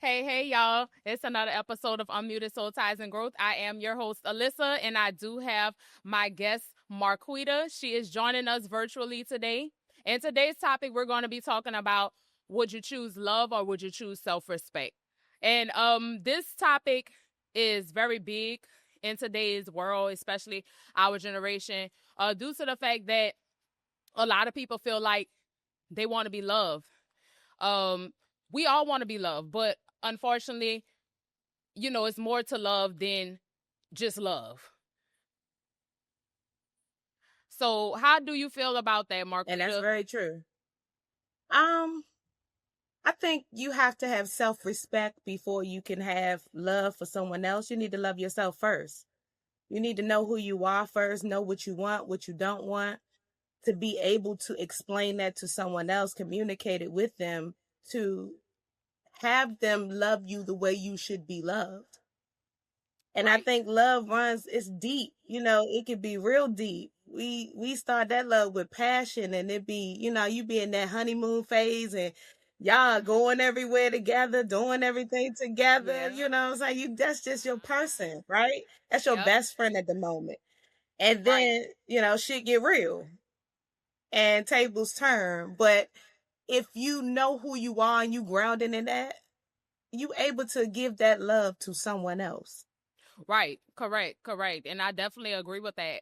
Hey, y'all. It's another episode of Unmuted Soul Ties and Growth. I am your host, Alyssa, and I do have my guest, Marquita. She is joining us virtually today. In today's topic, we're going to be talking about would you choose love or would you choose self respect? And this topic is very big in today's world, especially our generation, due to the fact that a lot of people feel like they want to be loved. Um, we all want to be loved, but unfortunately, it's more to love than just love. So, how do you feel about that, And that's Marquita? very true. Um, I think you have to have self-respect before you can have love for someone else. You need to love yourself first. You need to know who you are first, know what you want, what you don't want, to be able to explain that to someone else, communicate it with them, to have them love you the way you should be loved. And I Right. think love runs it's deep. It can be real deep. We start that love with passion, and it be, you be in that honeymoon phase, and y'all going everywhere together, doing everything together. Yeah. You know what I'm saying? That's just your person, right? That's your Yep. best friend at the moment. And Right. then, shit get real and tables turn. But if you know who you are and you grounded in that, you able to give that love to someone else. Right. Correct. And I definitely agree with that.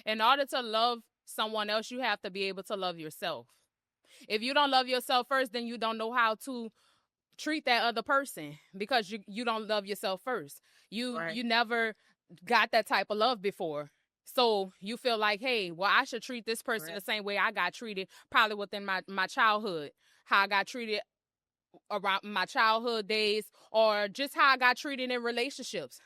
In order to love someone else, you have to be able to love yourself. If you don't love yourself first, then you don't know how to treat that other person because you don't love yourself first. You Right. never got that type of love before. So you feel like, hey, well, I should treat this person the Right. same way I got treated probably within my childhood, how I got treated around my childhood days, or just how I got treated in relationships.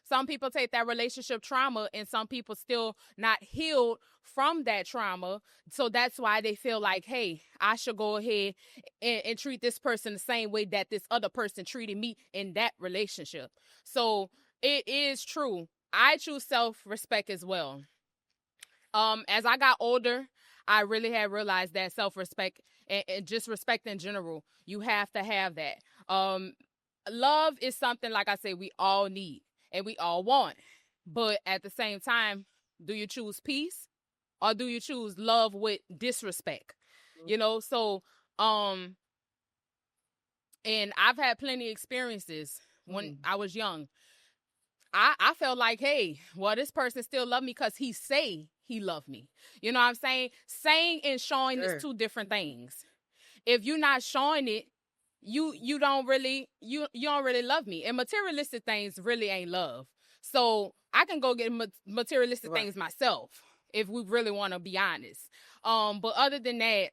Some people take that relationship trauma and some people still not healed from that trauma. So that's why they feel like, hey, I should go ahead and treat this person the same way that this other person treated me in that relationship. So it is true. I choose self-respect as well. As I got older, I really have realized that self-respect and just respect in general, you have to have that. Love is something, like I say, we all need and we all want. But at the same time, do you choose peace or do you choose love with disrespect? So um and I've had plenty of experiences when Mm. I was young. I felt like, hey, well, this person still loved me because he say he loved me. You know what I'm saying? Saying and showing is Sure. two different things. If you're not showing it, you don't really you don't really love me. And materialistic things really ain't love. So I can go get materialistic Right. things myself if we really want to be honest. But other than that,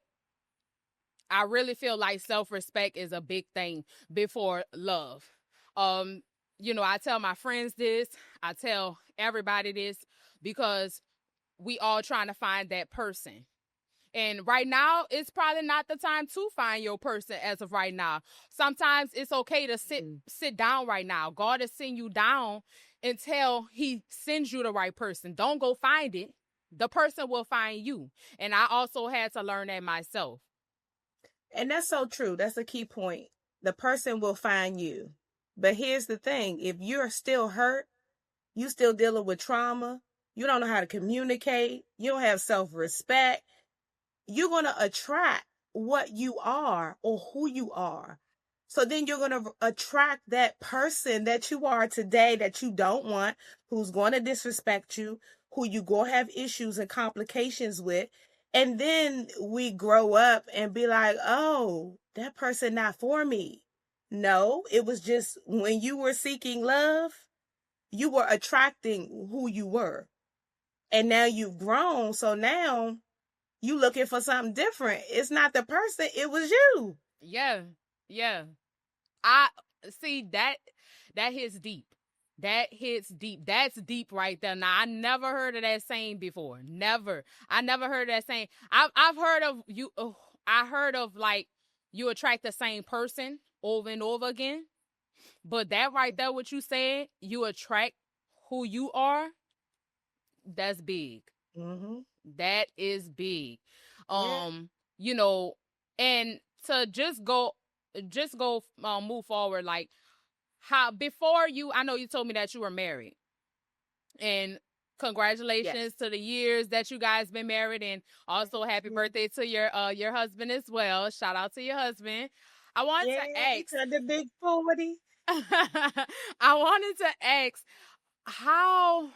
I really feel like self-respect is a big thing before love. Um, I tell my friends this, I tell everybody this because we all trying to find that person. And right now, it's probably not the time to find your person as of right now. Sometimes it's okay to sit down right now. God is sending you down until he sends you the right person. Don't go find it. The person will find you. And I also had to learn that myself. And that's so true. That's a key point. The person will find you. But here's the thing, if you're still hurt, you still dealing with trauma, you don't know how to communicate, you don't have self respect, you're going to attract what you are or who you are. So then you're going to attract that person that you are today that you don't want, who's going to disrespect you, who you going to have issues and complications with. And then we grow up and be like, oh, that person not for me. No, it was just when you were seeking love, you were attracting who you were. And now you've grown. So now you looking for something different. It's not the person, it was you. Yeah. Yeah. I see that hits deep. That hits deep. That's deep right there. Now I never heard of that saying before. Never. I never heard of that saying. I've heard of you. I heard of like you attract the same person over and over again. But that right there, what you said, you attract who you are. That's big. Mm-hmm. That is big. Yeah. Um, you know, and to just go. just go move forward. Like, how before you, I know you told me that you were married, and Yes. congratulations to the years that you guys been married, and also happy birthday to your husband as well. Shout out to your husband. I want Yeah, to he ask. turned the big 40. I wanted to ask how,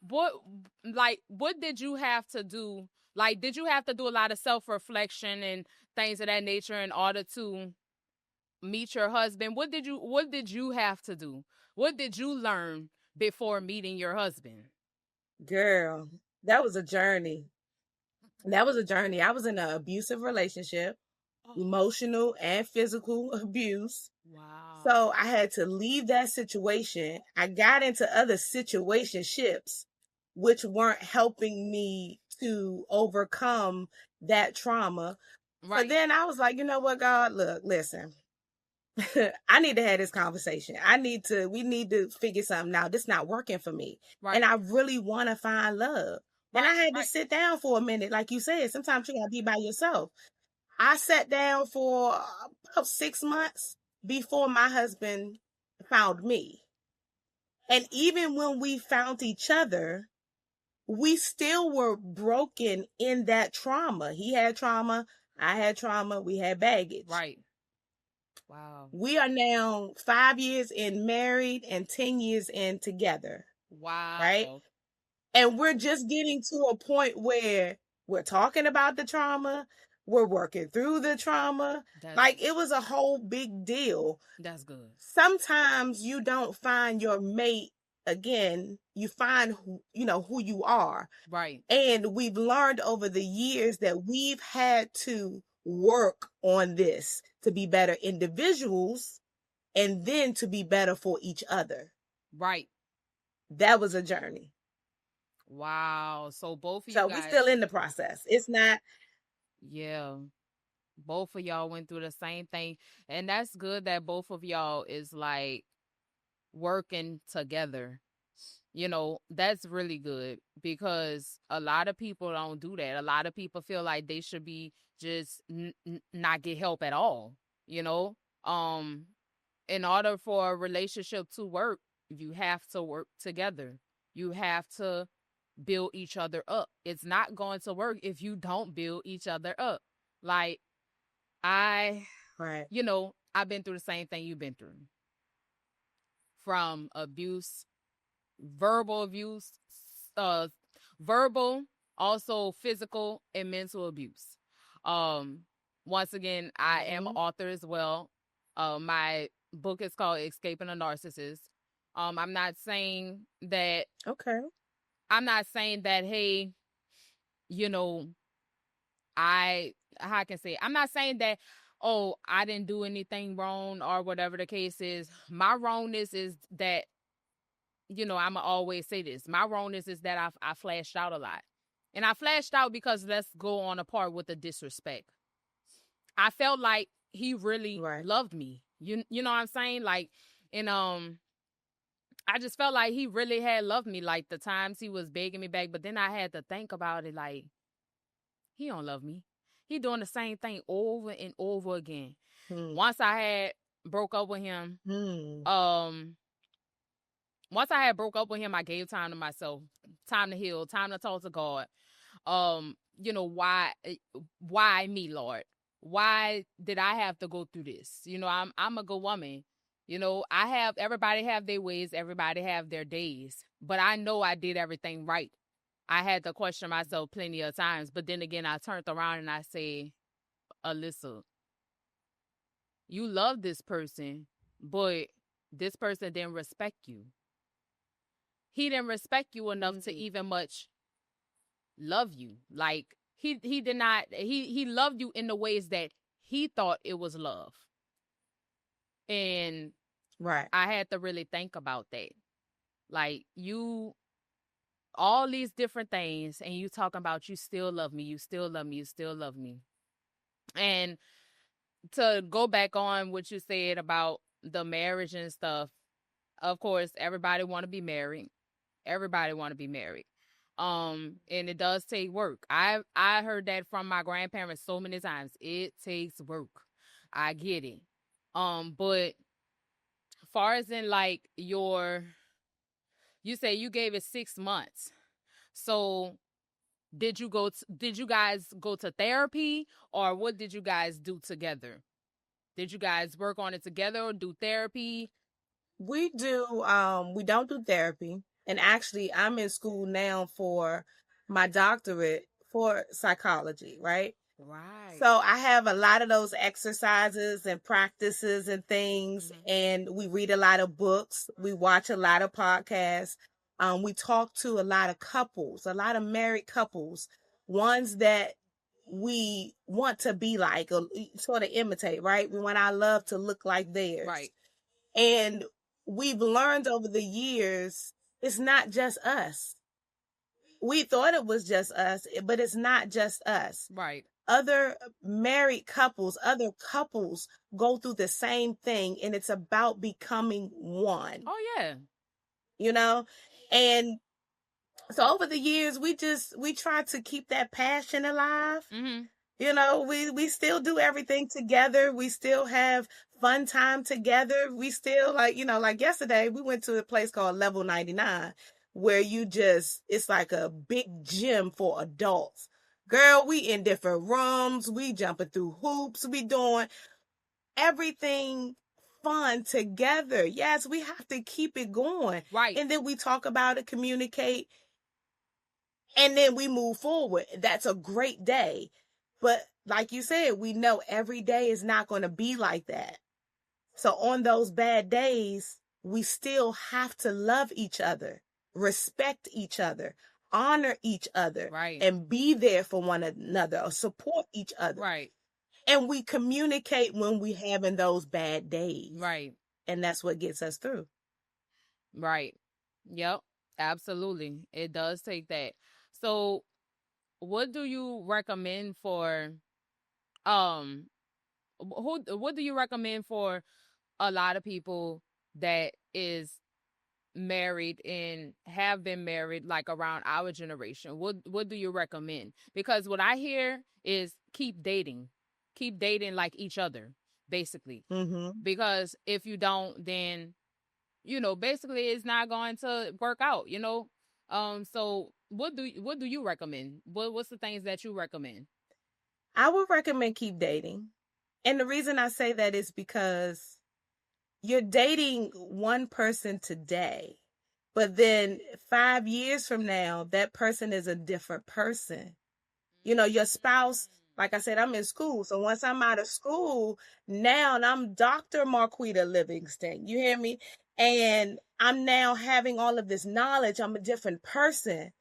what, like, what did you have to do? Like, did you have to do a lot of self-reflection and things of that nature in order to meet your husband? What did you have to do? What did you learn before meeting your husband? Girl, that was a journey. That was a journey. I was in an abusive relationship, Oh, emotional and physical abuse. wow. So I had to leave that situation. I got into other situationships, which weren't helping me to overcome that trauma. So Right, then I was like, you know what, God, look, listen, I need to have this conversation. We need to figure something out. This not working for me. right, And I really want to find love. And right, I had to right, sit down for a minute. Like you said, sometimes you got to be by yourself. I sat down for about 6 months before my husband found me. And even when we found each other, we still were broken in that trauma. He had trauma. I had trauma. We had baggage. right. Wow. We are now 5 years in married and 10 years in together, right? Wow. And we're just getting to a point where we're talking about the trauma, we're working through the trauma. That's Like it was a whole big deal. that's good. Sometimes you don't find your mate again, you find who you are. Right, And we've learned over the years that we've had to work on this to be better individuals and then to be better for each other. right. That was a journey. Wow. So both of you So we're guys, still in the process. It's not yeah, both of y'all went through the same thing, and that's good that both of y'all is like working together. That's really good because a lot of people don't do that. A lot of people feel like they should be just not get help at all. You know, um, in order for a relationship to work, you have to work together. You have to build each other up. It's not going to work if you don't build each other up. Like, I, right. I've been through the same thing you've been through, from abuse, verbal abuse, uh, verbal, also physical and mental abuse. Um, Once again, I am an Mm-hmm. author as well. My book is called Escaping a Narcissist. I'm not saying that Okay. hey, you know, I how I can say it. I'm not saying that, oh, I didn't do anything wrong or whatever the case is. My wrongness is that, I'ma always say this. My wrongness is that I flashed out a lot. And I flashed out because, let's go on apart with the disrespect. I felt like he really Right. loved me. You know what I'm saying? Like, and I just felt like he really had loved me, like the times he was begging me back. But then I had to think about it, like, he don't love me. He doing the same thing over and over again. Hmm. Once I had broke up with him, Hmm. um, once I had broke up with him, I gave time to myself, time to heal, time to talk to God. Why me, Lord? Why did I have to go through this? I'm a good woman. Everybody have their ways, everybody have their days, but I know I did everything right. I had to question myself plenty of times, but then again, I turned around and I said, Alyssa, you love this person, but this person didn't respect you. He didn't respect you enough to Hmm. even much love you. Like, he did not, he loved you in the ways that he thought it was love. And Right. I had to really think about that. Like, all these different things, and you talking about you still love me, you still love me, you still love me. And to go back on what you said about the marriage and stuff, of course, everybody want to be married. Everybody want to be married. And it does take work. I heard that from my grandparents so many times. It takes work. I get it. But far as in like you say you gave it 6 months. So did you guys go to therapy, or what did you guys do together? Did you guys work on it together or do therapy? We don't do therapy. And actually, I'm in school now for my doctorate for psychology, right? Right. So I have a lot of those exercises and practices and things, and we read a lot of books. We watch a lot of podcasts. We talk to a lot of couples, a lot of married couples, ones that we want to be like or sort of imitate, right? We want our love to look like theirs. Right. And we've learned over the years, it's not just us. We thought it was just us, but it's not just us. Right. Other married couples, other couples go through the same thing, and it's about becoming one. Oh, yeah. You know? And so over the years, we try to keep that passion alive. Mm-hmm. You know, we still do everything together. We still have fun time together. We still like yesterday, we went to a place called Level 99 where it's like a big gym for adults. Girl, we in different rooms. We jumping through hoops. We doing everything fun together. Yes, we have to keep it going. Right. And then we talk about it, communicate, and then we move forward. That's a great day. But like you said, we know every day is not going to be like that. So on those bad days, we still have to love each other, respect each other, honor each other, right, and be there for one another or support each other. Right. And we communicate when we having those bad days. Right. And that's what gets us through. Right. Yep. Absolutely. It does take that. So what do you recommend for what do you recommend for a lot of people that is married and have been married like around our generation? What do you recommend? Because what I hear is keep dating like each other, basically. Mm-hmm. Because if you don't, then basically it's not going to work out. So what do you recommend? What's the things that you recommend? I would recommend keep dating. And the reason I say that is because you're dating one person today, but then 5 years from now, that person is a different person. Your spouse, like I said, I'm in school. So once I'm out of school, now I'm Dr. Marquita Livingston. You hear me? And I'm now having all of this knowledge. I'm a different person.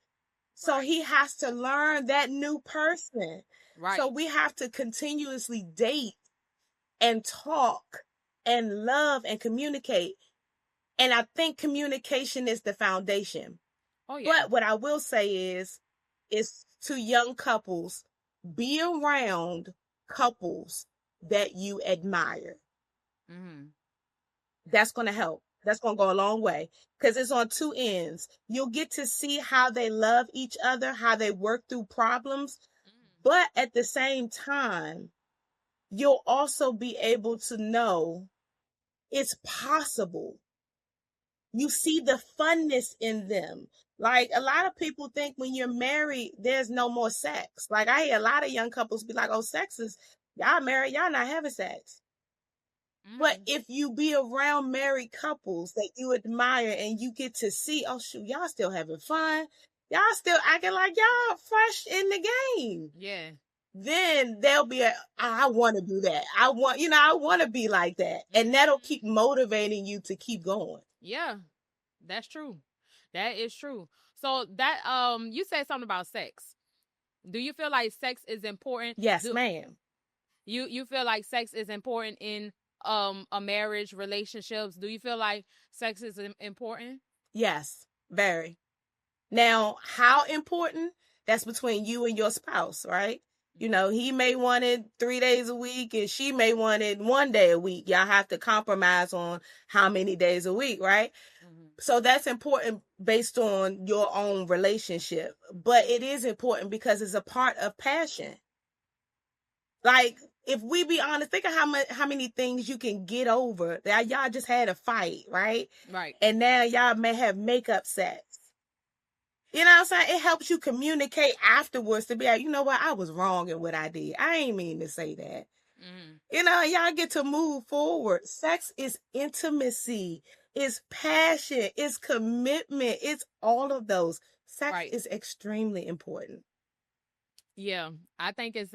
So he has to learn that new person. Right. So we have to continuously date and talk and love and communicate. And I think communication is the foundation. Oh, yeah. But what I will say is to young couples, be around couples that you admire. Mm-hmm. That's going to help. That's going to go a long way because it's on two ends. You'll get to see how they love each other, how they work through problems. But at the same time, you'll also be able to know it's possible. You see the funness in them. Like a lot of people think when you're married, there's no more sex. Like I hear a lot of young couples be like, oh, sex is, y'all married, y'all not having sex. But if you be around married couples that you admire and you get to see, oh, shoot, y'all still having fun. Y'all still acting like y'all fresh in the game. Yeah. Then they'll be, I want to do that. I want to be like that. And that'll keep motivating you to keep going. Yeah, that's true. That is true. So that, you said something about sex. Do you feel like sex is important? Yes, ma'am. You feel like sex is important in a marriage, relationships? Do you feel like sex is important? Yes, very. Now, how important? That's between you and your spouse, right? He may want it 3 days a week and she may want it 1 day a week. Y'all have to compromise on how many days a week, right? Mm-hmm. So that's important based on your own relationship. But it is important because it's a part of passion. Like if we be honest, think of how many things you can get over that y'all just had a fight, right? Right. And now y'all may have makeup sex. You know what I'm saying? It helps you communicate afterwards to be like, you know what, I was wrong in what I did. I ain't mean to say that. Mm-hmm. You know, y'all get to move forward. Sex is intimacy, it's passion, it's commitment, it's all of those. Sex Right. is extremely important. Yeah, I think it's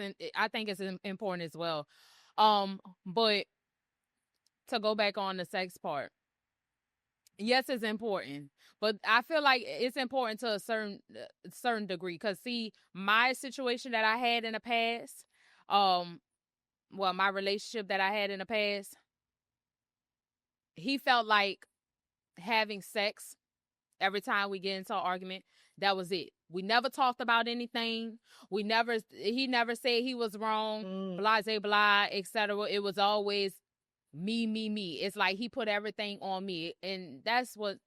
important as well. But to go back on the sex part, yes, it's important, but I feel like it's important to a certain degree. Cause see, my situation that I had in the past, well, my relationship that I had in the past, he felt like having sex every time we get into an argument, that was it. We never talked about anything. He never said he was wrong, blah, blah, blah, etc. It was always me, me, me. It's like he put everything on me. And that's what,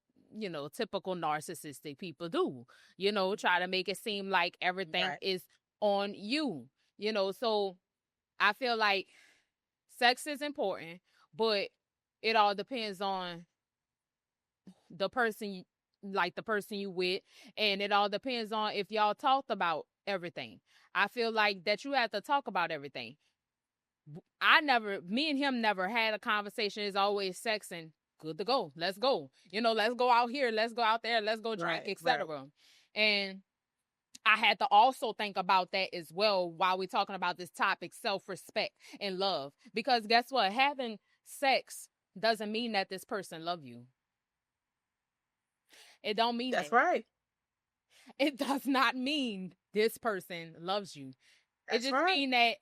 typical narcissistic people do, try to make it seem like everything is on you, So I feel like sex is important, but it all depends on the person you with, and it all depends on if y'all talked about everything. I feel like that you have to talk about everything. Me and him never had a conversation. It's always sex and good to go. Let's go. Let's go out here. Let's go out there. Let's go drink, etc. Right. And I had to also think about that as well while we're talking about this topic, self-respect and love. Because guess what? Having sex doesn't mean that this person love you. It don't mean that's that. Right. It does not mean this person loves you. That's it just right. mean that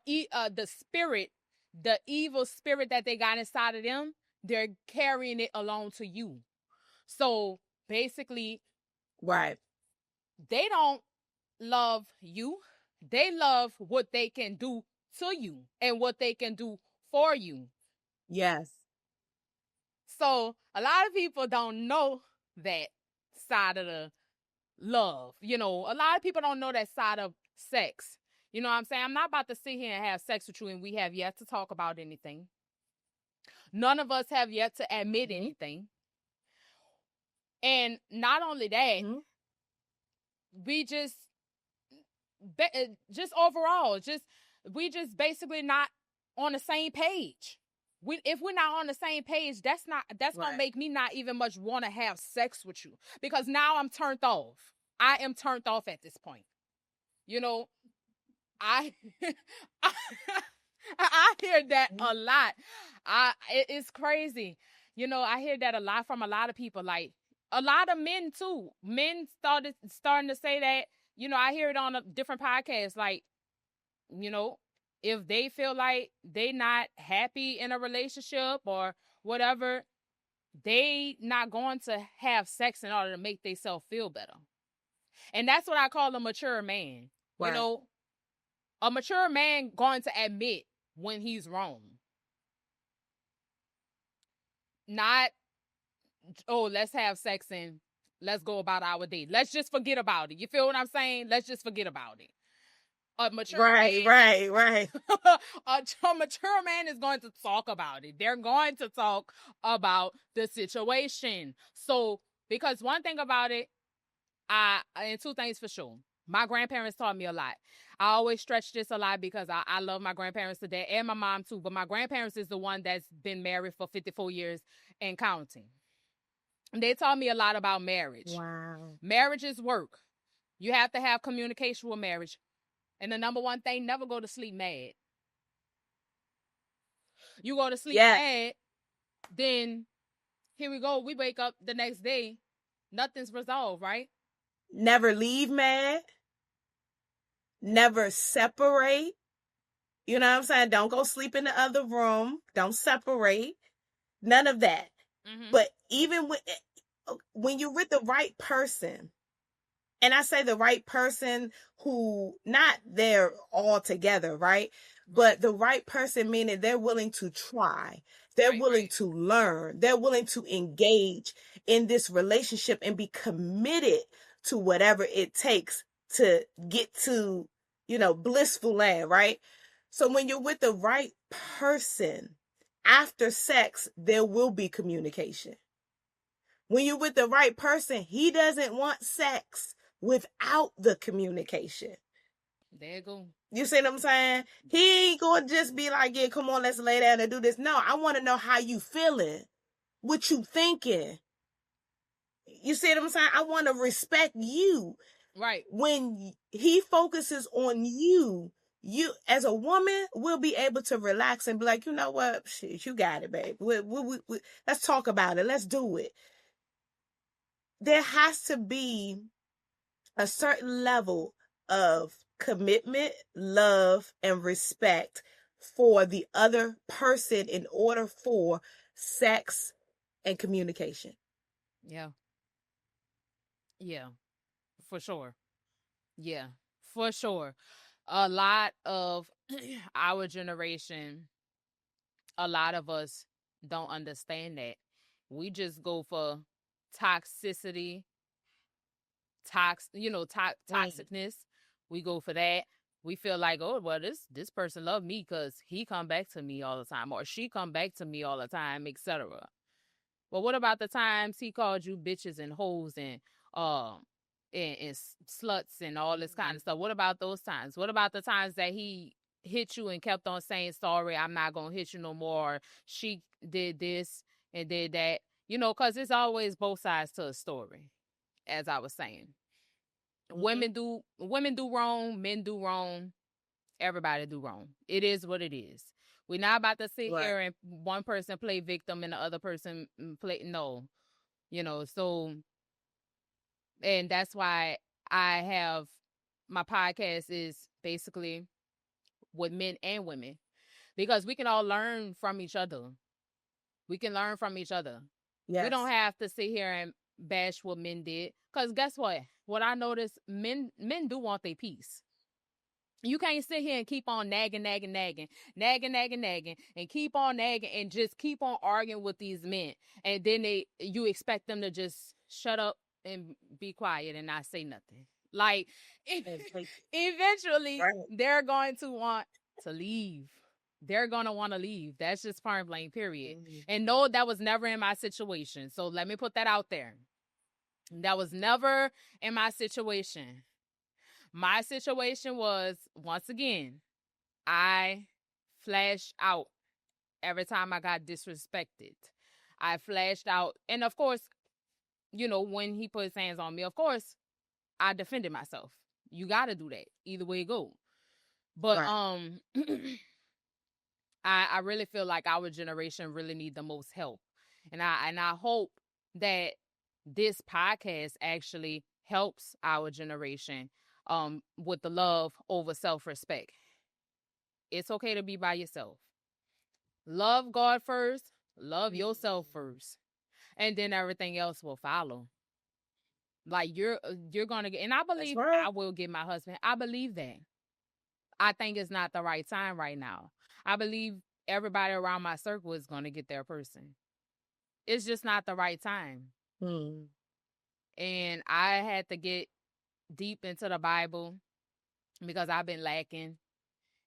the spirit, the evil spirit that they got inside of them, they're carrying it along to you. So basically, right, they don't love you. They love what they can do to you and what they can do for you. Yes. So a lot of people don't know that side of the love. A lot of people don't know that side of sex. You know what I'm saying? I'm not about to sit here and have sex with you and we have yet to talk about anything. None of us have yet to admit anything. And not only that, we just overall, we just basically not on the same page. If we're not on the same page, that's gonna make me not even much want to have sex with you, because now I'm turned off. I am turned off at this point. I I hear that a lot. It's crazy. I hear that a lot from a lot of people, like a lot of men too. Men starting to say that. I hear it on a different podcast, like, if they feel like they not happy in a relationship or whatever, they not going to have sex in order to make themselves feel better. And that's what I call a mature man. Right. A mature man going to admit when he's wrong. Not, oh, let's have sex and let's go about our day. Let's just forget about it. You feel what I'm saying? Let's just forget about it. A mature man, right. A mature man is going to talk about it. They're going to talk about the situation. So, because one thing about it, and two things for sure. My grandparents taught me a lot. I always stretch this a lot because I love my grandparents to death, and my mom too. But my grandparents is the one that's been married for 54 years and counting. They taught me a lot about marriage. Wow. Marriage is work. You have to have communication with marriage. And the number one thing, never go to sleep mad. You go to sleep mad, then here we go. We wake up the next day, nothing's resolved, right? Never leave mad. Never separate. You know what I'm saying? Don't go sleep in the other room. Don't separate. None of that. Mm-hmm. But even when you're with the right person, and I say the right person who not there all together, right? But the right person, meaning they're willing to try. They're willing to learn. They're willing to engage in this relationship and be committed to whatever it takes to get to, blissful land, right? So when you're with the right person, after sex, there will be communication. When you're with the right person, he doesn't want sex without the communication. There you go. You see what I'm saying? He ain't gonna just be like, yeah, come on, let's lay down and do this. No, I want to know how you feeling, what you thinking. You see what I'm saying? I want to respect you. Right. When he focuses on you as a woman will be able to relax and be like, you know what? Shit, you got it, babe. Let's talk about it. Let's do it. There has to be a certain level of commitment, love, and respect for the other person in order for sex and communication. Yeah. Yeah. For sure. Yeah. For sure. A lot of our generation, a lot of us don't understand that. We just go for toxicity, toxicness. We go for that. We feel like, oh, well, this person love me because he come back to me all the time, or she come back to me all the time, etc. But what about the times he called you bitches and hoes and sluts and all this kind of stuff? What about those times? What about the times that he hit you and kept on saying, sorry, I'm not gonna hit you no more? She did this and did that, because it's always both sides to a story, as I was saying. Women do wrong, men do wrong, everybody do wrong. It is what it is. We're not about to sit here and one person play victim and the other person play no. So, and that's why I have my podcast is basically with men and women, because we can all learn from each other. We can learn from each other. Yes. We don't have to sit here and bash what men did, because guess what? What I noticed, men do want their peace. You can't sit here and keep on nagging, and keep on nagging and just keep on arguing with these men. And then you expect them to just shut up and be quiet and not say nothing. Like, eventually, they're going to want to leave. They're going to want to leave. That's just point blank, period. And no, that was never in my situation. So let me put that out there. That was never in my situation. My situation was, once again, I flashed out every time I got disrespected. I flashed out. And of course, when he put his hands on me, of course, I defended myself. You got to do that. Either way it go. But I really feel like our generation really need the most help. And I hope that this podcast actually helps our generation with the love over self-respect. It's okay to be by yourself. Love God first, love yourself first, and then everything else will follow. Like you're gonna get, and I believe I will get my husband. I believe that. I think it's not the right time right now. I believe everybody around my circle is gonna get their person. It's just not the right time. And I had to get deep into the Bible because I've been lacking.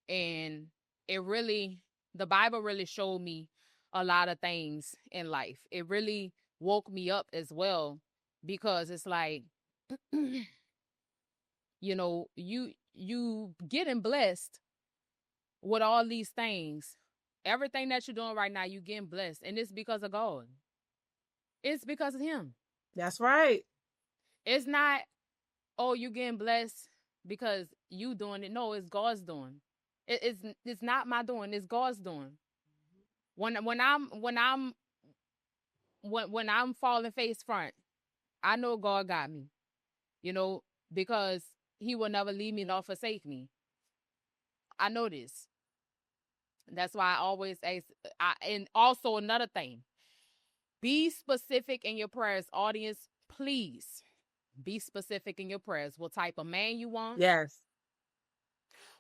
And the Bible really showed me a lot of things in life. It really woke me up as well, because it's like, you getting blessed with all these things. Everything that you're doing right now, you getting blessed. And it's because of God. It's because of him. That's right. It's not, oh, you getting blessed because you doing it. No, it's God's doing. It's not my doing. It's God's doing. When I'm falling face front, I know God got me. Because he will never leave me nor forsake me. I know this. That's why I always ask. And also another thing, be specific in your prayers, audience. Please be specific in your prayers. What type of man you want? Yes.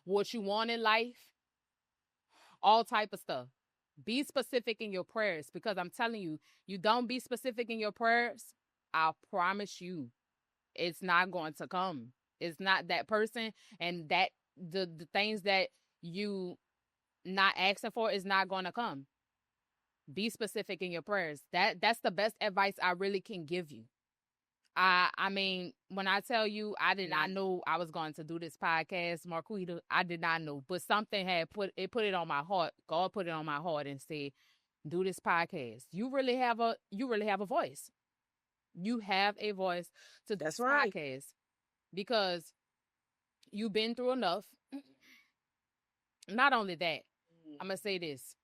What you want in life? All type of stuff. Be specific in your prayers, because I'm telling you, you don't be specific in your prayers, I promise you, it's not going to come. It's not that person, and that the things that you not asking for is not going to come. Be specific in your prayers. That's the best advice I really can give you. I mean, when I tell you, I did not know I was going to do this podcast, Marquita. I did not know, but something had put it on my heart. God put it on my heart and said, "Do this podcast. You really have a voice. You have a voice to do That's this right. podcast because you've been through enough." Not only that, I'm gonna say this: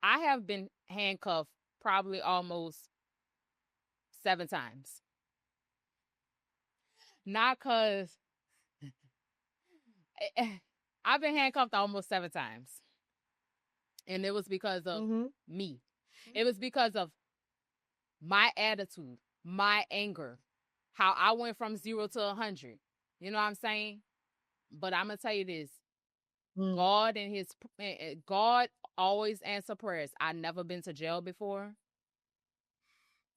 I have been handcuffed probably almost 7 times. Not because I've been handcuffed almost 7 times. And it was because of me. It was because of my attitude, my anger, how I went from 0 to 100. You know what I'm saying? But I'm going to tell you this. God always answer prayers. I never been to jail before.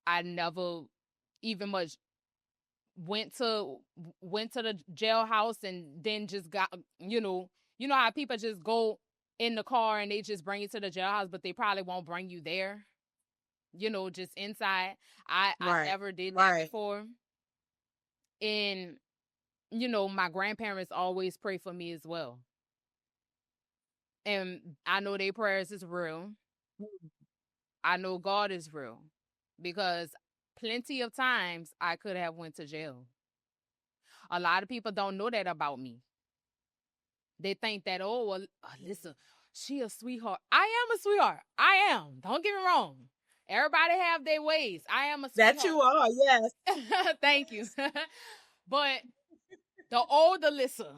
I never even much went to the jailhouse and then just got, you know how people just go in the car and they just bring you to the jailhouse, but they probably won't bring you there, just inside. I never did that before. And my grandparents always pray for me as well, and I know their prayers is real. I know God is real, because plenty of times I could have went to jail. A lot of people don't know that about me. They think that, oh, well, Alyssa, she a sweetheart. I am a sweetheart. I am. Don't get me wrong. Everybody have their ways. I am a sweetheart. That you are, yes. Thank you. But the old Alyssa,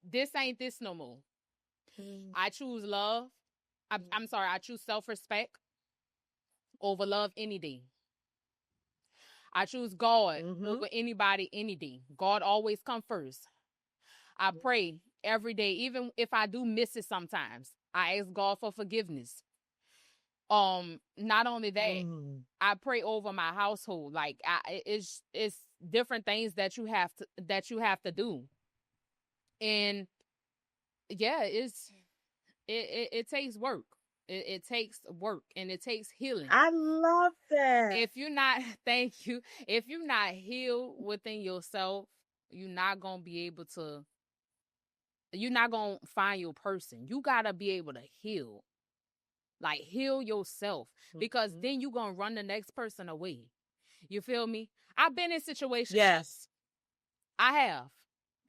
this ain't this no more. I choose love. I'm sorry. I choose self-respect over love any day. I choose God over anybody any day. God always come first. I pray every day, even if I do miss it sometimes. I ask God for forgiveness. Not only that, I pray over my household. Like it's different things that you have to do. And yeah, it takes work. It takes work, and it takes healing. I love that. If you're not, thank you. If you're not healed within yourself, you're not going to be able to, you're not going to find your person. You got to be able to heal. Like, heal yourself, because then you're going to run the next person away. You feel me? I've been in situations. Yes. I have.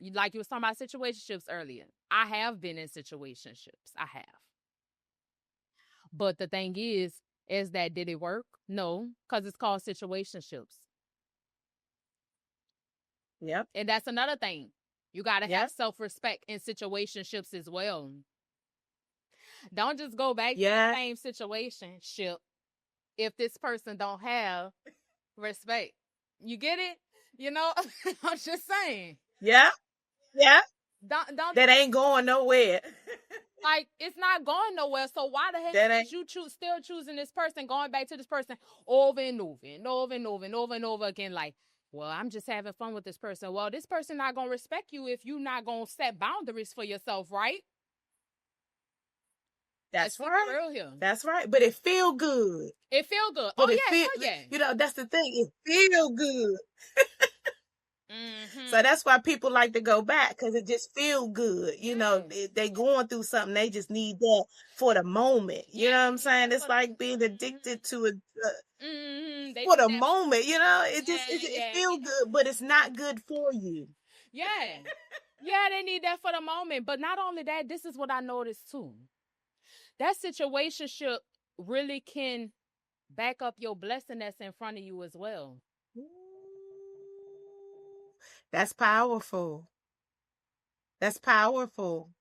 Like you was talking about situationships earlier. I have been in situationships. I have. But the thing is that did it work? No, because it's called situationships. Yep. And that's another thing. You got to have self-respect in situationships as well. Don't just go back to the same situationship if this person don't have respect. You get it? I'm just saying. Yeah. Yeah. Don't that ain't going nowhere. Like, it's not going nowhere. So why the heck is you still choosing this person, going back to this person over and over and over and over and over and over again? Like, well, I'm just having fun with this person. Well, this person not going to respect you if you not going to set boundaries for yourself, right? That's right. Real here. That's right. But it feel good. It feel good. But yeah. That's the thing. It feel good. So that's why people like to go back, because it just feel good. They going through something. They just need that for the moment. You know what I'm saying? It's like being addicted to it for the moment. It feel good, but it's not good for you. Yeah. Yeah, they need that for the moment. But not only that, this is what I noticed too. That situationship really can back up your blessing that's in front of you as well. That's powerful. That's powerful.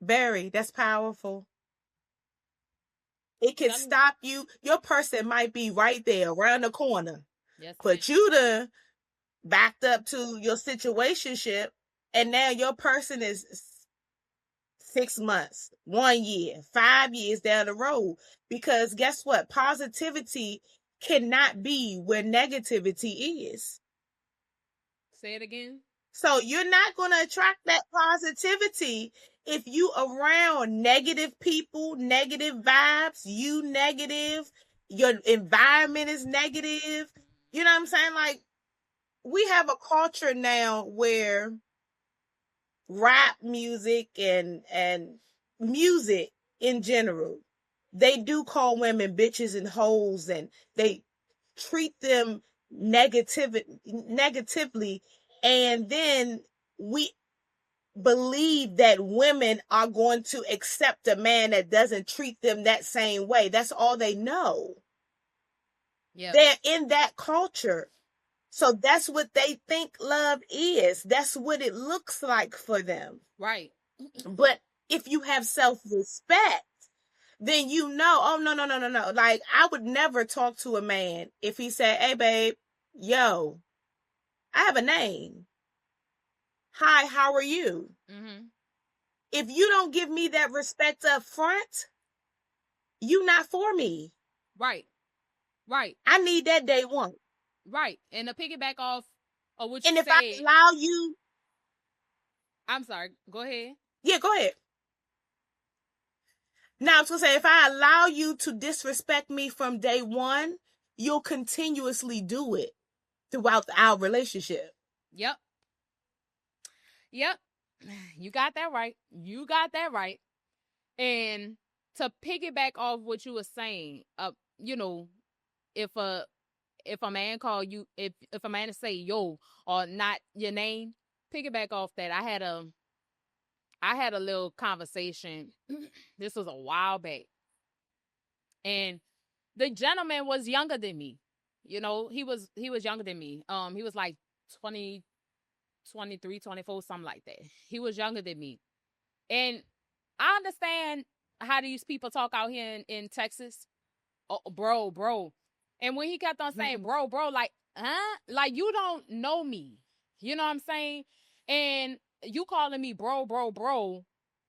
Very, that's powerful. It can stop you. Your person might be right there, around the corner. Yes, but you done backed up to your situationship, and now your person is 6 months, 1 year, 5 years down the road. Because guess what? Positivity cannot be where negativity is. Say it again. So you're not going to attract that positivity if you around negative people, negative vibes, you negative, your environment is negative. You know what I'm saying? Like, we have a culture now where rap music and music in general, they do call women bitches and hoes, and they treat them negatively, and then we believe that women are going to accept a man that doesn't treat them that same way. That's all they know. Yep. They're in that culture. So that's what they think love is. That's what it looks like for them. Right. But if you have self-respect, then you know, oh, no. Like, I would never talk to a man if he said, hey, babe, yo, I have a name. Hi, how are you? Mm-hmm. If you don't give me that respect up front, you not for me. Right. Right. I need that day one. Right. And to piggyback off of what you said. And if said, I allow you. I'm sorry. Go ahead. Yeah, go ahead. Now, I was going to say, if I allow you to disrespect me from day one, you'll continuously do it throughout our relationship. Yep. Yep. You got that right. You got that right. And to piggyback off what you were saying, you know, if a man call you, if a man say yo or not your name, piggyback off that. I had a little conversation. This was a while back, and the gentleman was younger than me. You know, he was younger than me. He was like 20, 23, 24, something like that. He was younger than me, and I understand how these people talk out here in Texas. Oh, bro. And when he kept on saying, bro, like, huh? Like, you don't know me. You know what I'm saying? And you calling me bro.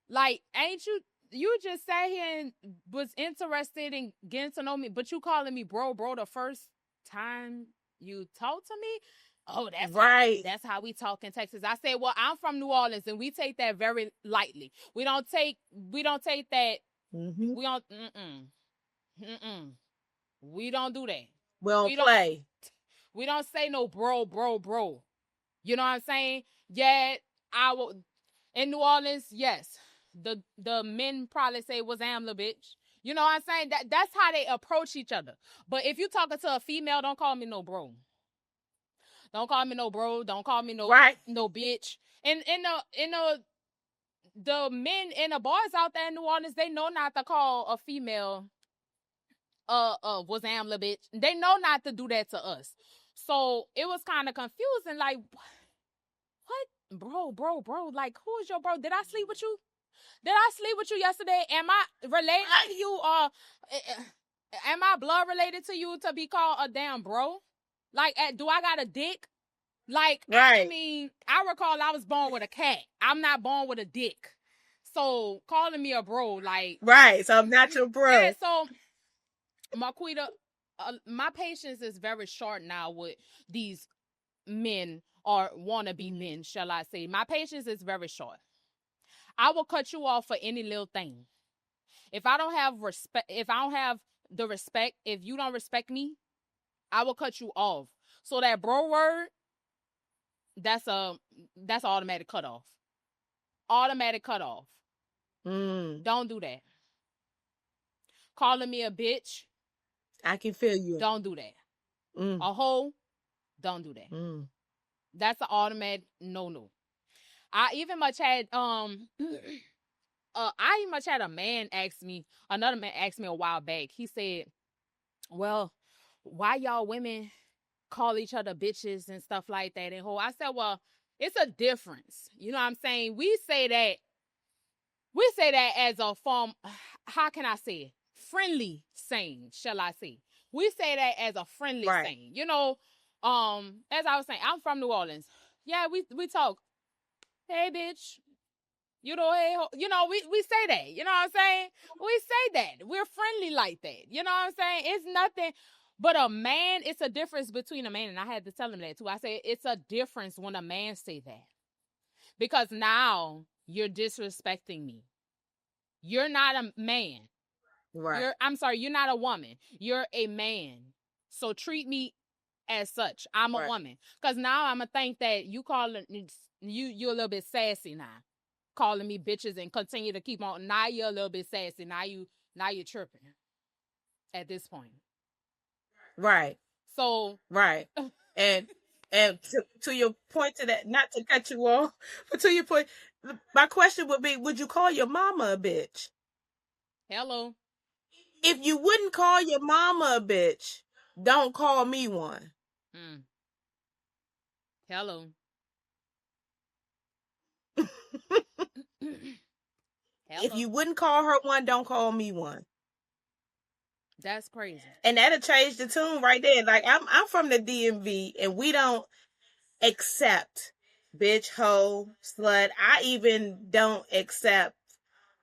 Like, ain't you just sat here and was interested in getting to know me, but you calling me bro the first time you talked to me? Oh, that's right. That's how we talk in Texas. I said, well, I'm from New Orleans, and we take that very lightly. We don't take that. Mm-hmm. We don't. We don't do that. We don't play. We don't say no bro. You know what I'm saying? Yeah, in New Orleans, yes. The men probably say, was Amla, bitch. You know what I'm saying? That's how they approach each other. But if you talking to a female, don't call me no bro. Don't call me no bro. Don't call me no bitch. And the men and the boys out there in New Orleans, they know not to call a female was Amla, bitch. They know not to do that to us. So it was kind of confusing. Like, what? Bro. Like, who is your bro? Did I sleep with you? Did I sleep with you yesterday? Am I related to you? Am I blood related to you to be called a damn bro? Like, do I got a dick? Like, right. I mean, I recall I was born with a cat. I'm not born with a dick. So calling me a bro, like, right. So I'm not your bro. Yeah. So, Marquita, my patience is very short now with these men or wannabe men, shall I say. My patience is very short. I will cut you off for any little thing. If I don't have respect, if I don't have the respect, if you don't respect me, I will cut you off. So that bro word, that's automatic cutoff. Automatic cutoff. Don't do that. Calling me a bitch, I can feel you. Don't do that. A hoe, don't do that. That's an automatic no. I even much had a man ask me, another man asked me a while back. He said, well, why y'all women call each other bitches and stuff like that? And I said, well, it's a difference. You know what I'm saying? We say that as a form, how can I say it? Friendly saying, shall I say? We say that as a friendly saying. You know, as I was saying, I'm from New Orleans. Yeah, we talk. Hey, bitch. You know, hey, you know, we say that. You know what I'm saying? We say that. We're friendly like that. You know what I'm saying? It's nothing. But a man, it's a difference between a man, and I had to tell him that too. I say it's a difference when a man say that. Because now you're disrespecting me. You're not a man. Right. You're not a woman. You're a man. So treat me as such. I'm a Right. woman. Because now I'm going to think that you calling you a little bit sassy now. Calling me bitches and continue to keep on. Now you're a little bit sassy. Now you're tripping at this point. Right. So right. And to your point, to that, not to cut you off, but to your point, my question would be, would you call your mama a bitch? Hello. If you wouldn't call your mama a bitch, don't call me one. Hello. If you wouldn't call her one, don't call me one. That's crazy. And that'll change the tune right there. Like, I'm from the DMV, and we don't accept bitch, hoe, slut. I even don't accept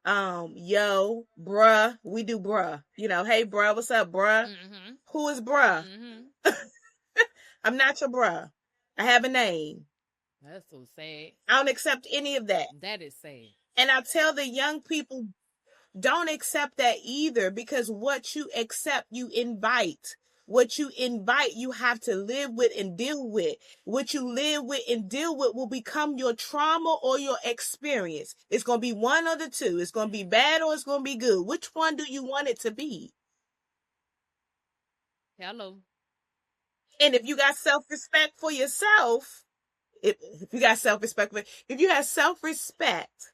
yo, bruh. We do bruh. You know, hey bruh, what's up, bruh? Mm-hmm. Who is bruh? Mm-hmm. I'm not your bruh. I have a name. That's so sad. I don't accept any of that. That is sad. And I tell the young people, don't accept that either, because what you accept, you invite. What you invite, you have to live with and deal with. What you live with and deal with will become your trauma or your experience. It's going to be one of the two. It's going to be bad or it's going to be good. Which one do you want it to be? Hello. And if you got self-respect for yourself, if you got self-respect, if you have self-respect,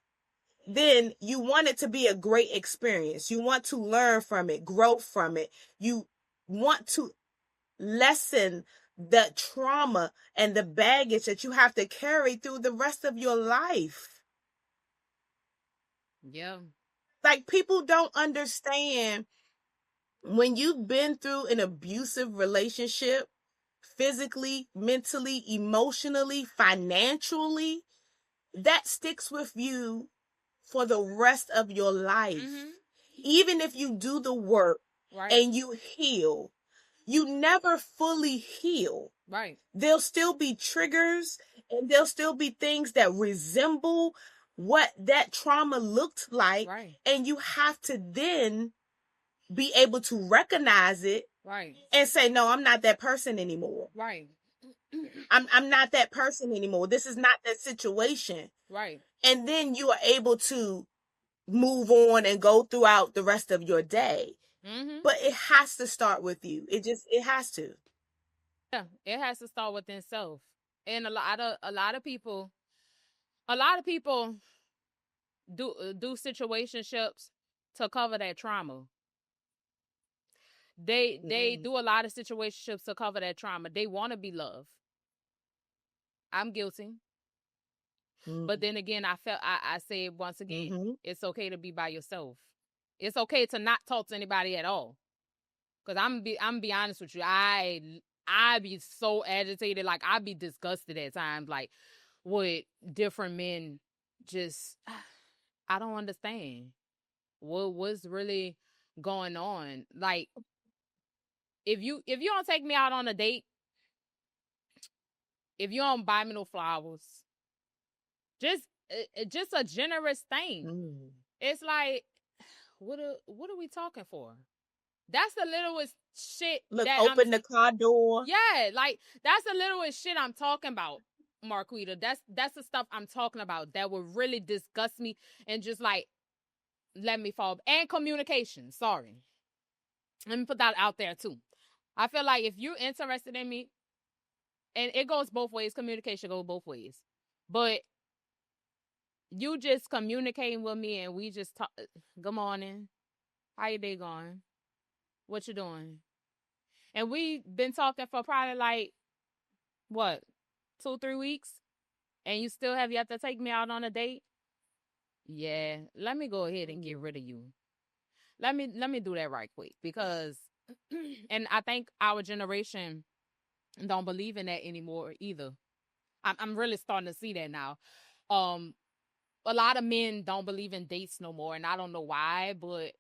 then you want it to be a great experience. You want to learn from it, grow from it. You want to lessen the trauma and the baggage that you have to carry through the rest of your life. Yeah. Like, people don't understand, when you've been through an abusive relationship, physically, mentally, emotionally, financially, that sticks with you for the rest of your life. Mm-hmm. Even if you do the work, right, and you heal, you never fully heal. Right. There'll still be triggers, and there'll still be things that resemble what that trauma looked like. Right. And you have to then be able to recognize it. Right. And say, no, I'm not that person anymore. Right. I'm not that person anymore. This is not that situation. Right. And then you are able to move on and go throughout the rest of your day. Mm-hmm. But it has to start with you. It has to. Yeah, it has to start within self. And a lot of people do situationships to cover that trauma. They do a lot of situationships to cover that trauma. They want to be loved. I'm guilty. Mm-hmm. But then again, I say once again, mm-hmm, it's okay to be by yourself. It's okay to not talk to anybody at all. Because I'm be honest with you, I be so agitated, like I be disgusted at times, like with different men. Just I don't understand what's really going on. Like, if you don't take me out on a date, if you don't buy me no flowers, just a generous thing. Mm. It's like, what are we talking for? That's the littlest shit. Look, open the car door. Yeah, like, that's the littlest shit I'm talking about, Marquita. That's the stuff I'm talking about that would really disgust me and just, like, let me fall. And communication. Sorry. Let me put that out there too. I feel like if you're interested in me, and it goes both ways, communication goes both ways. But you just communicating with me and we just talk, good morning, how your day going? What you doing? And we've been talking for probably like, what, 2-3 weeks? And you still have yet to take me out on a date? Yeah, let me go ahead and get rid of you. Let me do that right quick, because and I think our generation don't believe in that anymore either. I'm really starting to see that now. A lot of men don't believe in dates no more, and I don't know why, but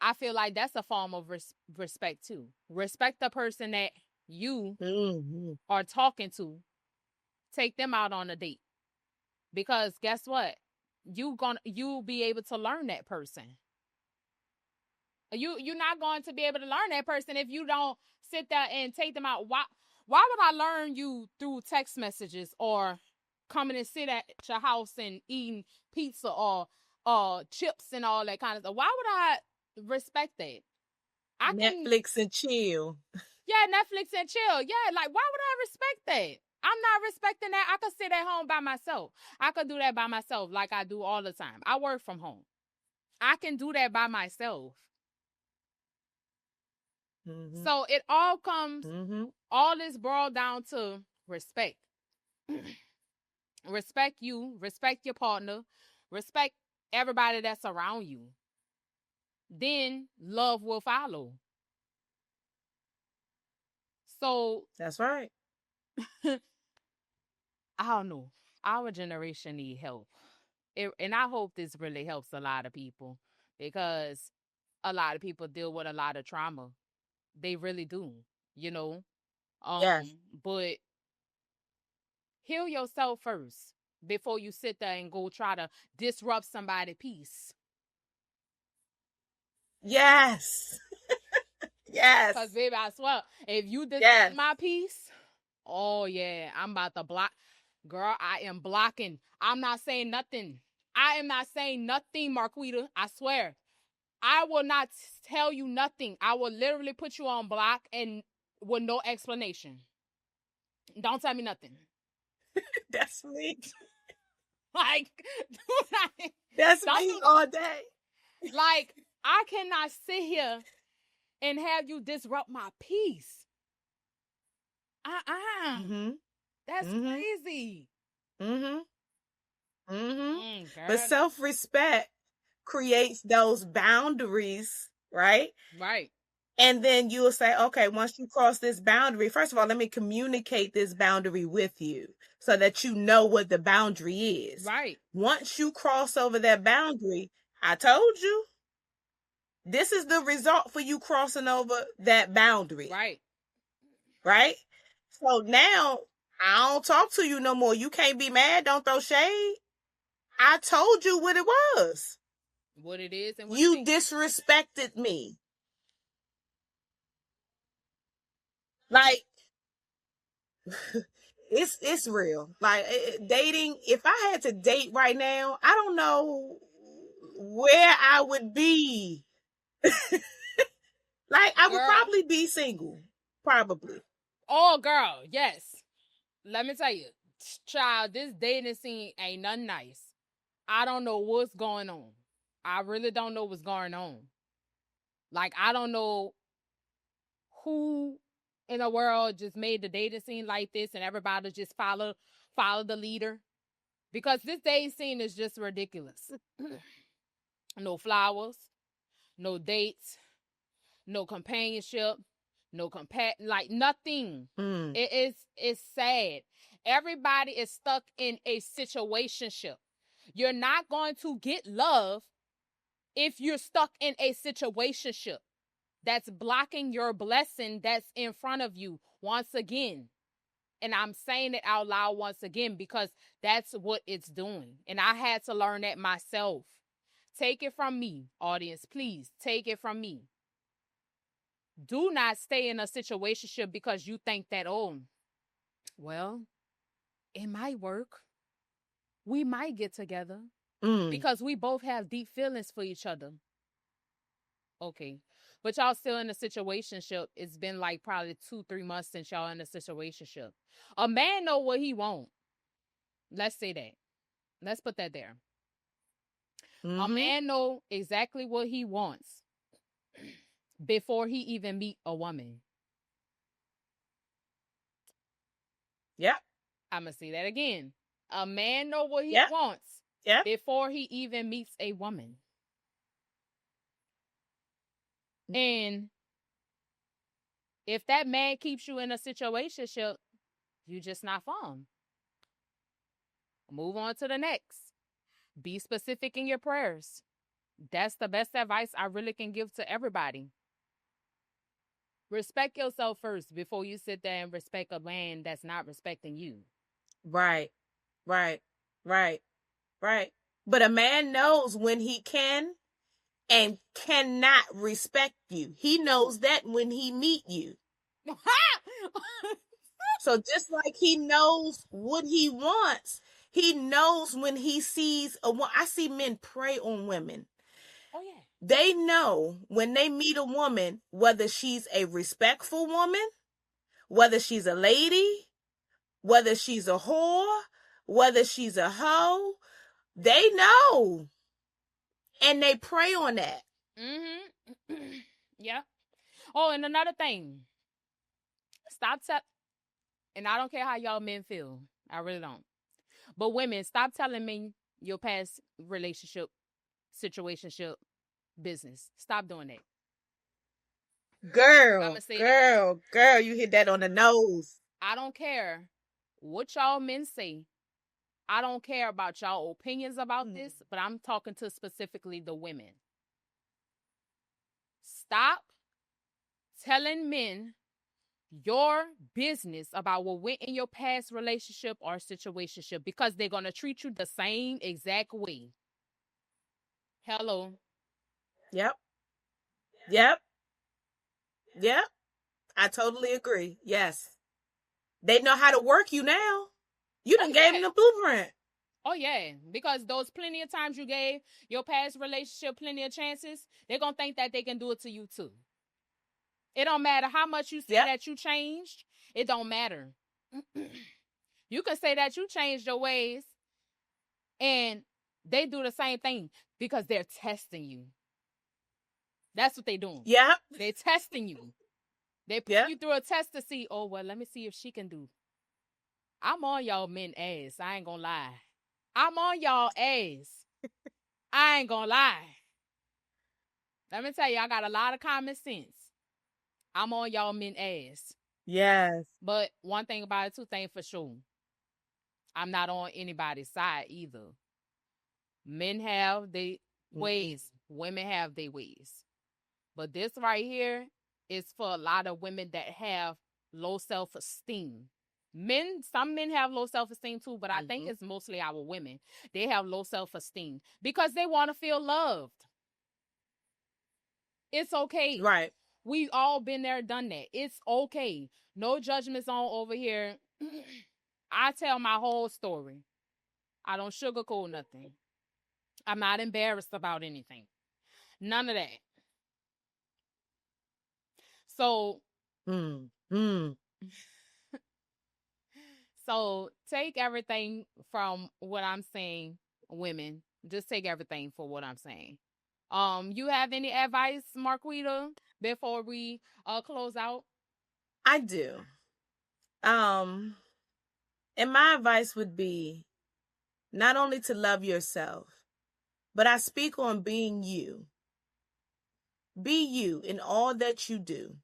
I feel like that's a form of respect too. Respect the person that you, mm-hmm, are talking to. Take them out on a date. Because guess what? You'll be able to learn that person. You're not going to be able to learn that person if you don't sit there and take them out. Why would I learn you through text messages or coming and sit at your house and eating pizza or chips and all that kind of stuff? Why would I respect that? I can Netflix and chill. Yeah, Netflix and chill. Yeah, like why would I respect that? I'm not respecting that. I could sit at home by myself. I could do that by myself like I do all the time. I work from home. I can do that by myself. Mm-hmm. So it all comes, Mm-hmm. all is boiled down to respect. Respect you, respect your partner, respect everybody that's around you. Then love will follow. So That's right. I don't know. Our generation need help. And I hope this really helps a lot of people because a lot of people deal with a lot of trauma. They really do, you know. Yes. But heal yourself first before you sit there and go try to disrupt somebody's peace. Yes. Yes. Because, baby, I swear, if you disrupt Yes. my peace, oh, yeah, I'm about to block. Girl, I am blocking. I'm not saying nothing. I am not saying nothing, Marquita. I swear. I will not tell you nothing. I will literally put you on block and with no explanation. Don't tell me nothing. That's me. Like, that's me all day. Like, I cannot sit here and have you disrupt my peace. Mm-hmm. That's crazy. Mm-hmm. Mm-hmm. But self-respect creates those boundaries, right? Right. And then you will say, okay, once you cross this boundary, first of all, let me communicate this boundary with you so that you know what the boundary is. Right. Once you cross over that boundary, I told you, this is the result for you crossing over that boundary. Right. Right? So now I don't talk to you no more. You can't be mad. Don't throw shade. I told you what it was. What it is and what you disrespected me. Like, it's real. Like, dating, if I had to date right now, I don't know where I would be. Like, I would probably be single. Probably. Oh, girl, yes. Let me tell you, child, this dating scene ain't nothing nice. I don't know what's going on. I really don't know what's going on. Like, I don't know who in the world just made the dating scene like this and everybody just follow the leader. Because this dating scene is just ridiculous. No flowers, no dates, no companionship, no like nothing. It's sad. Everybody is stuck in a situationship. You're not going to get love if you're stuck in a situationship that's blocking your blessing that's in front of you once again. And I'm saying it out loud once again because that's what it's doing. And I had to learn that myself. Take it from me, audience. Please take it from me. Do not stay in a situationship because you think that, oh, well, it might work. We might get together because we both have deep feelings for each other. Okay. But y'all still in a situationship. It's been like probably 2-3 months since y'all in a situationship. A man know what he want. Let's say that. Let's put that there. A man know exactly what he wants before he even meet a woman. Yep. I'm going to say that again. A man know what he wants before he even meets a woman. And if that man keeps you in a situationship, you just not fun. Move on to the next. Be specific in your prayers. That's the best advice I really can give to everybody. Respect yourself first before you sit there and respect a man that's not respecting you. Right. Right. Right. Right. But a man knows when he can and cannot respect you. He knows that when he meet you. So just like he knows what he wants, he knows when he sees a woman. I see men prey on women. Oh yeah. They know when they meet a woman, whether she's a respectful woman, whether she's a lady, whether she's a whore, whether she's a hoe, they know. And they prey on that. Mm-hmm. Yeah. Oh, and another thing. Stop and I don't care how y'all men feel. I really don't. But women, stop telling me your past relationship, situationship, business. Stop doing that. Girl, you hit that on the nose. I don't care what y'all men say. I don't care about y'all opinions about this, but I'm talking to specifically the women. Stop telling men your business about what went in your past relationship or situationship, because they're going to treat you the same exact way. Hello. Yep. I totally agree. Yes. They know how to work you now. You done gave them the blueprint. Oh, yeah. Because those plenty of times you gave your past relationship plenty of chances, they're going to think that they can do it to you too. It don't matter how much you say that you changed. It don't matter. You can say that you changed your ways, and they do the same thing because they're testing you. That's what they're doing. Yeah. They're testing you. They put you through a test to see, oh, well, let me see if she can do. I'm on y'all men ass. I ain't gonna lie. I'm on y'all ass. I ain't gonna lie. Let me tell you, I got a lot of common sense. I'm on y'all men ass. Yes. But one thing about it, two things for sure. I'm not on anybody's side either. Men have their ways. Women have their ways. But this right here is for a lot of women that have low self-esteem. Some men have low self-esteem too, but I think it's mostly our women. They have low self-esteem because they want to feel loved. It's okay. Right. We've all been there, done that. It's okay. No judgments on over here. I tell my whole story. I don't sugarcoat nothing. I'm not embarrassed about anything. None of that. So, so take everything from what I'm saying, women. Just take everything for what I'm saying. You have any advice, Marquita, before we close out? I do. And my advice would be not only to love yourself, but I speak on being you. Be you in all that you do.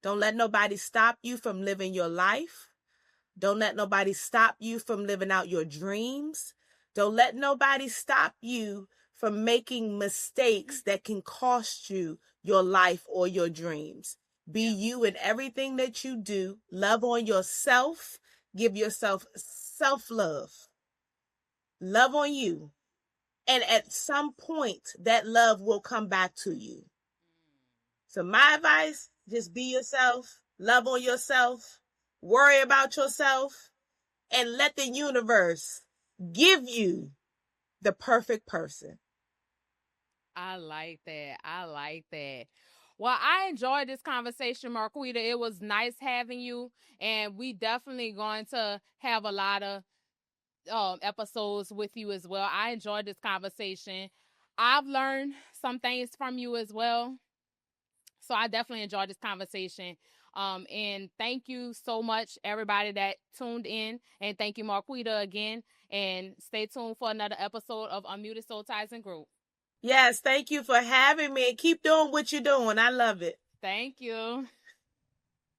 Don't let nobody stop you from living your life. Don't let nobody stop you from living out your dreams. Don't let nobody stop you from making mistakes that can cost you your life or your dreams. Be you in everything that you do. Love on yourself. Give yourself self-love. Love on you. And at some point, that love will come back to you. So my advice, just be yourself. Love on yourself. Worry about yourself. And let the universe give you the perfect person. I like that. Well, I enjoyed this conversation, Marquita. It was nice having you, and we definitely going to have a lot of episodes with you as well. I enjoyed this conversation. I've learned some things from you as well, so I definitely enjoyed this conversation. And thank you so much, everybody that tuned in, and thank you, Marquita, again. And stay tuned for another episode of Unmuted Soul Ties and Growth. Yes, thank you for having me, and keep doing what you're doing. I love it. Thank you.